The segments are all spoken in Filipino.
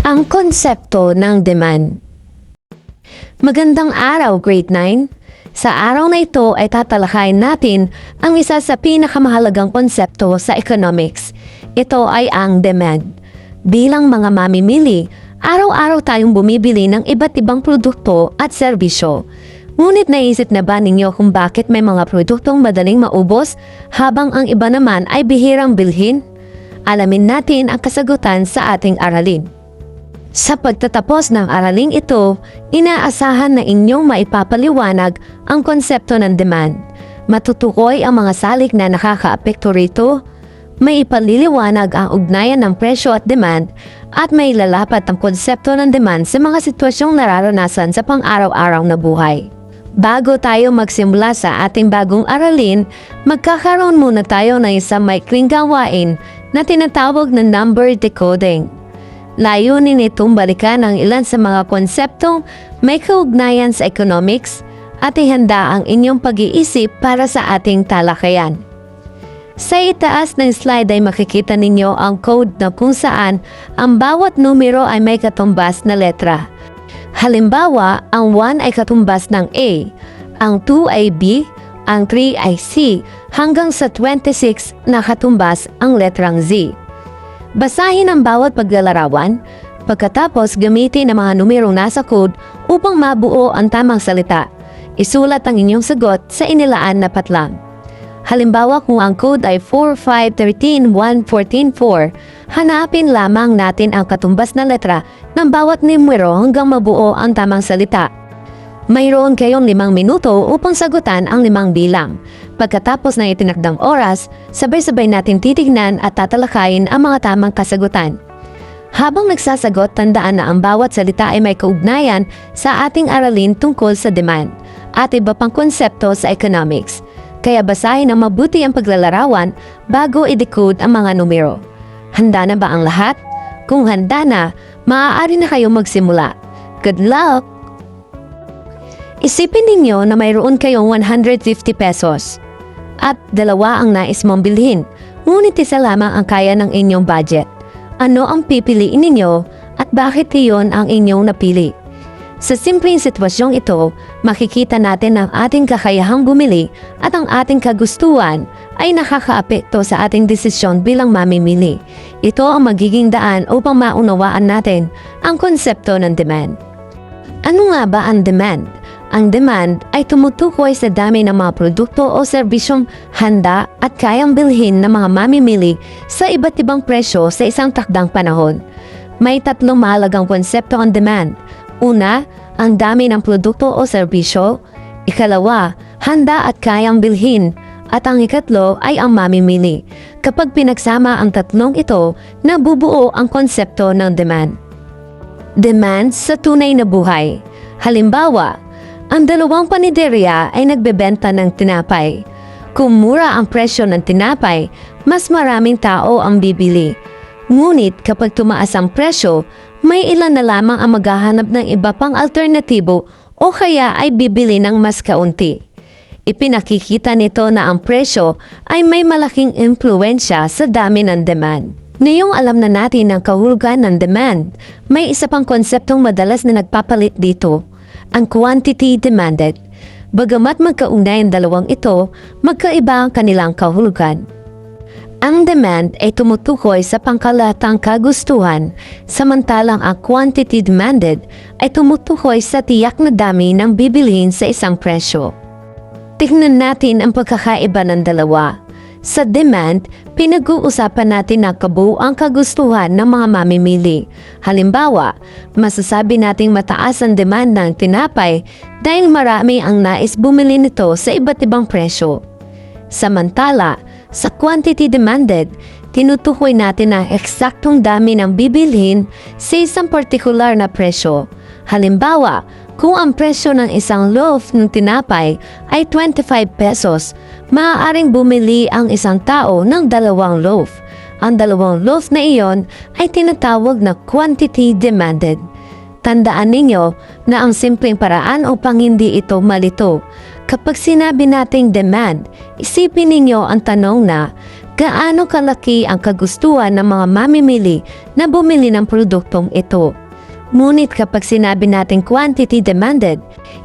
Ang konsepto ng demand. Magandang araw, Grade 9. Sa araw na ito ay tatalakayin natin ang isa sa pinakamahalagang konsepto sa economics. Ito ay ang demand. Bilang mga mamimili, araw-araw tayong bumibili ng iba't ibang produkto at serbisyo. Ngunit naisip na ba ninyo kung bakit may mga produktong madaling maubos habang ang iba naman ay bihirang bilhin? Alamin natin ang kasagutan sa ating aralin. Sa pagtatapos ng araling ito, inaasahan na inyong maipapaliwanag ang konsepto ng demand. Matutukoy ang mga salik na nakakaapekto rito, may ipaliliwanag ang ugnayan ng presyo at demand, at may lalapat ang konsepto ng demand sa mga sitwasyong nararanasan sa pang-araw-araw na buhay. Bago tayo magsimula sa ating bagong aralin, magkakaroon muna tayo ng isang maikling gawain na tinatawag na number decoding. Layunin nitong balikan ang ilan sa mga konseptong may kaugnayan sa economics at ihanda ang inyong pag-iisip para sa ating talakayan. Sa itaas ng slide ay makikita ninyo ang code na kung saan ang bawat numero ay may katumbas na letra. Halimbawa, ang 1 ay katumbas ng A, ang 2 ay B, ang 3 ay C, hanggang sa 26 na katumbas ang letrang Z. Basahin ang bawat paglalarawan, pagkatapos gamitin ang mga numerong nasa code upang mabuo ang tamang salita. Isulat ang inyong sagot sa inilaan na patlang. Halimbawa, kung ang code ay 4, 5, 13, 1, 14, 4, hanapin lamang natin ang katumbas na letra ng bawat numero hanggang mabuo ang tamang salita. Mayroon kayong 5 minuto upang sagutan ang 5 bilang. Pagkatapos ng itinakdang oras, sabay-sabay natin titignan at tatalakayin ang mga tamang kasagutan. Habang nagsasagot, tandaan na ang bawat salita ay may kaugnayan sa ating aralin tungkol sa demand at iba pang konsepto sa economics. Kaya basahin ang mabuti ang paglalarawan bago i-decode ang mga numero. Handa na ba ang lahat? Kung handa na, maaari na kayong magsimula. Good luck! Isipin ninyo na mayroon kayong 150 pesos at dalawa ang nais mong bilhin, ngunit isa lamang ang kaya ng inyong budget. Ano ang pipiliin ninyo at bakit iyon ang inyong napili? Sa simpleng sitwasyong ito, makikita natin ang ating kakayahang bumili at ang ating kagustuhan ay nakakaapekto sa ating desisyon bilang mamimili. Ito ang magiging daan upang maunawaan natin ang konsepto ng demand. Ano nga ba ang demand? Ang demand ay tumutukoy sa dami ng mga produkto o serbisyong handa at kayang bilhin ng mga mamimili sa iba't ibang presyo sa isang takdang panahon. May 3 mahalagang konsepto ang demand. Una, ang dami ng produkto o serbisyo. Ikalawa, handa at kayang bilhin. At ang ikatlo ay ang mamimili. Kapag pinagsama ang 3 ito, nabubuo ang konsepto ng demand. Demand sa tunay na buhay. Halimbawa, ang 2 paniderya ay nagbebenta ng tinapay. Kung mura ang presyo ng tinapay, mas maraming tao ang bibili. Ngunit kapag tumaas ang presyo, may ilan na lamang ang maghahanap ng iba pang alternatibo o kaya ay bibili ng mas kaunti. Ipinakikita nito na ang presyo ay may malaking impluwensya sa dami ng demand. Ngayong alam na natin ang kahulugan ng demand, may isa pang konseptong madalas na nagpapalit dito, ang quantity demanded. Bagamat magkaugnay ang dalawang ito, magkaiba ang kanilang kahulugan. Ang demand ay tumutukoy sa pangkalatang kagustuhan, samantalang ang quantity demanded ay tumutukoy sa tiyak na dami ng bibilhin sa isang presyo. Tingnan natin ang pagkakaiba ng dalawa. Sa demand, pinag-uusapan natin ang kabuuang kagustuhan ng mga mamimili. Halimbawa, masasabi nating mataas ang demand ng tinapay dahil marami ang nais bumili nito sa iba't ibang presyo. Samantala, sa quantity demanded, tinutukoy natin ang eksaktong dami ng bibilhin sa isang partikular na presyo. Halimbawa, kung ang presyo ng isang loaf ng tinapay ay 25 pesos, maaaring bumili ang isang tao ng 2 loaf. Ang 2 loaf na iyon ay tinatawag na quantity demanded. Tandaan ninyo na ang simpleng paraan upang hindi ito malito. Kapag sinabi nating demand, isipin ninyo ang tanong na Gaano kalaki ang kagustuhan ng mga mamimili na bumili ng produktong ito? Ngunit kapag sinabi natin quantity demanded,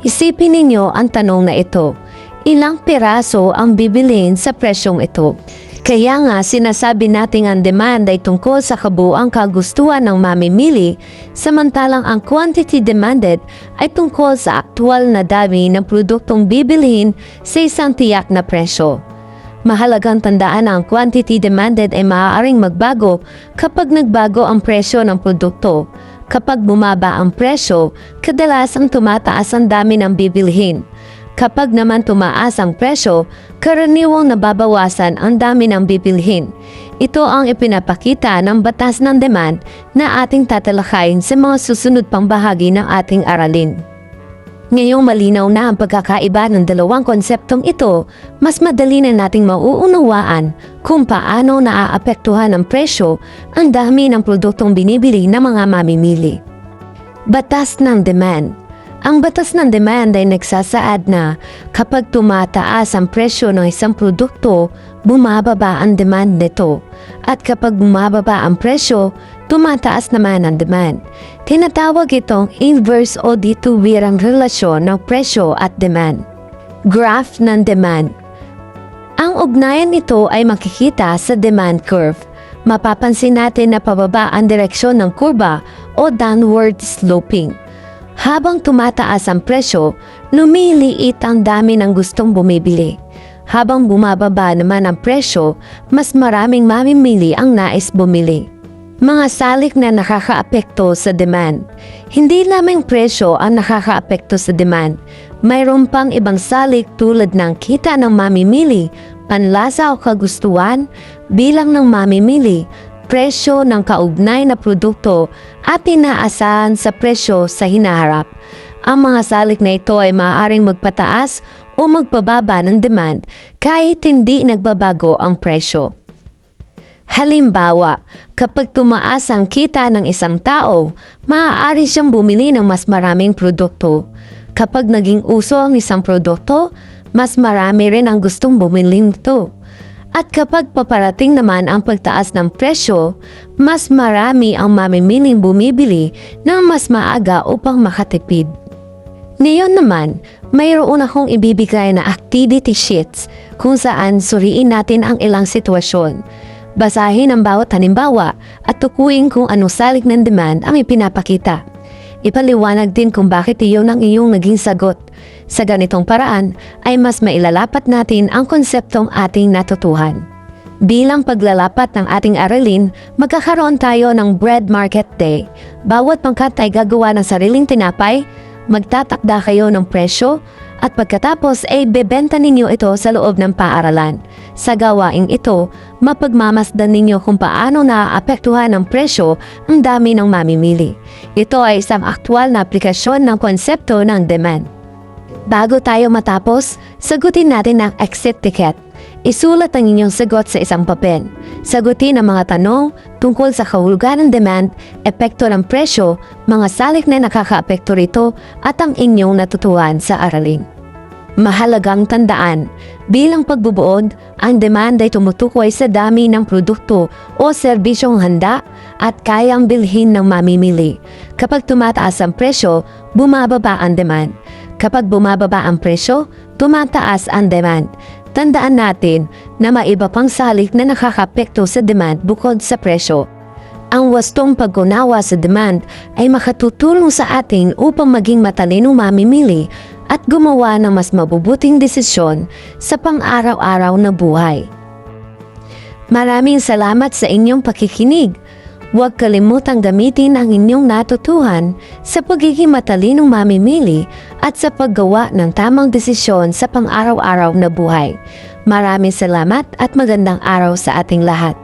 isipin ninyo ang tanong na ito. Ilang piraso ang bibilin sa presyong ito? Kaya nga sinasabi natin ang demand ay tungkol sa kabuuang kagustuhan ng mamimili, samantalang ang quantity demanded ay tungkol sa aktual na dami ng produktong bibilhin sa isang tiyak na presyo. Mahalagang tandaan na ang quantity demanded ay maaaring magbago kapag nagbago ang presyo ng produkto. Kapag bumaba ang presyo, kadalasang tumataas ang dami ng bibilhin. Kapag naman tumaas ang presyo, karaniwang nababawasan ang dami ng bibilhin. Ito ang ipinapakita ng batas ng demand na ating tatalakayin sa mga susunod pang bahagi ng ating aralin. Ngayong malinaw na ang pagkakaiba ng dalawang konseptong ito, mas madali na nating mauunawaan kung paano naaapektuhan ng presyo ang dami ng produktong binibili ng mga mamimili. Batas ng demand. Ang batas ng demand ay nagsasaad na kapag tumataas ang presyo ng isang produkto, bumababa ang demand nito. At kapag bumababa ang presyo, tumataas naman ang demand. Tinatawag itong inverse o dituwirang relasyon ng presyo at demand. Graph ng demand. Ang ugnayan nito ay makikita sa demand curve. Mapapansin natin na pababa ang direksyon ng kurba o downward sloping. Habang tumataas ang presyo, lumiliit ang dami ng gustong bumibili. Habang bumababa naman ang presyo, mas maraming mamimili ang nais bumili. Mga salik na nakakaapekto sa demand. Hindi lamang presyo ang nakakaapekto sa demand. Mayroon pang ibang salik tulad ng kita ng mamimili, panlasa o kagustuhan, bilang ng mamimili, presyo ng kaugnay na produkto at inaasahan sa presyo sa hinaharap. Ang mga salik na ito ay maaaring magpataas o magpababa ng demand kahit hindi nagbabago ang presyo. Halimbawa, kapag tumaas ang kita ng isang tao, maaari siyang bumili ng mas maraming produkto. Kapag naging uso ang isang produkto, mas marami rin ang gustong bumili nito. At kapag paparating naman ang pagtaas ng presyo, mas marami ang mamimiling bumibili ng mas maaga upang makatipid. Ngayon naman, mayroon akong ibibigay na activity sheets kung saan suriin natin ang ilang sitwasyon. Basahin ang bawat halimbawa at tukuyin kung anong salik ng demand ang ipinapakita. Ipaliwanag din kung bakit iyon ang iyong naging sagot. Sa ganitong paraan ay mas mailalapat natin ang konseptong ating natutuhan. Bilang paglalapat ng ating aralin, magkakaroon tayo ng bread market day. Bawat pangkat ay gagawa ng sariling tinapay, magtatakda kayo ng presyo, at pagkatapos ay bebenta ninyo ito sa loob ng paaralan. Sa gawaing ito, mapagmamasdan ninyo kung paano naaapektuhan ng presyo ang dami ng mamimili. Ito ay isang aktwal na aplikasyon ng konsepto ng demand. Bago tayo matapos, sagutin natin ang exit ticket. Isulat ang inyong sagot sa isang papel. Sagutin ang mga tanong tungkol sa kahulugan ng demand, epekto ng presyo, mga salik na nakakaapekto rito at ang inyong natutuhan sa aralin. Mahalagang tandaan, bilang pagbubuod, ang demand ay tumutukoy sa dami ng produkto o serbisyong handa at kayang bilhin ng mamimili. Kapag tumataas ang presyo, bumababa ang demand. Kapag bumababa ang presyo, tumataas ang demand. Tandaan natin na may iba pang salik na nakakapekto sa demand bukod sa presyo. Ang wastong pag-unawa sa demand ay makatutulong sa atin upang maging matalinong mamimili at gumawa ng mas mabubuting desisyon sa pang-araw-araw na buhay. Maraming salamat sa inyong pakikinig. Huwag kalimutang gamitin ang inyong natutuhan sa pagiging matalinong mamimili at sa paggawa ng tamang desisyon sa pang-araw-araw na buhay. Maraming salamat at magandang araw sa ating lahat.